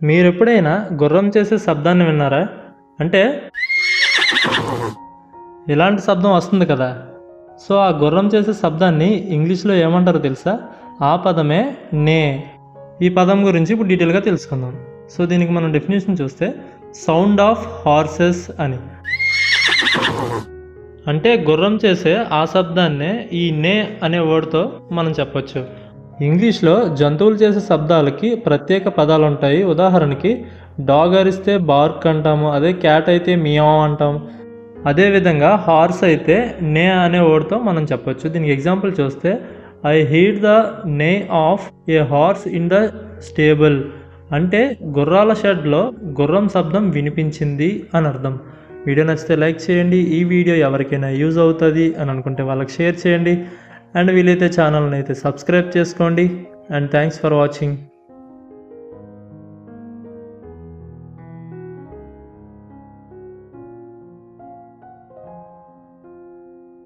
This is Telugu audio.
మీరెప్పుడైనా గుర్రం చేసే శబ్దాన్ని విన్నారా? అంటే ఇలాంటి శబ్దం వస్తుంది కదా. సో ఆ గుర్రం చేసే శబ్దాన్ని ఇంగ్లీష్లో ఏమంటారో తెలుసా? ఆ పదమే నే. ఈ పదం గురించి ఇప్పుడు డీటెయిల్గా తెలుసుకుందాం. సో దీనికి మనం డెఫినేషన్ చూస్తే సౌండ్ ఆఫ్ హార్సెస్ అని. అంటే గుర్రం చేసే ఆ శబ్దాన్నే ఈ నే అనే వర్డ్తో మనం చెప్పొచ్చు. ఇంగ్లీష్లో జంతువులు చేసే శబ్దాలకి ప్రత్యేక పదాలు ఉంటాయి. ఉదాహరణకి డాగ్ అరిస్తే బార్క్ అంటాము, అదే క్యాట్ అయితే మియావ్ అంటాం. అదేవిధంగా హార్స్ అయితే నే అనే వర్డ్తో మనం చెప్పొచ్చు. దీనికి ఎగ్జాంపుల్ చూస్తే ఐ హీడ్ ద నే of A horse in the stable. అంటే గుర్రాల షెడ్లో గుర్రం శబ్దం వినిపించింది అని అర్థం. వీడియో నచ్చితే లైక్ చేయండి. ఈ వీడియో ఎవరికైనా యూజ్ అవుతుంది అని అనుకుంటే వాళ్ళకి షేర్ చేయండి. అండ్ వీలైతే ఛానల్ని అయితే సబ్స్క్రైబ్ చేసుకోండి. And thanks for watching.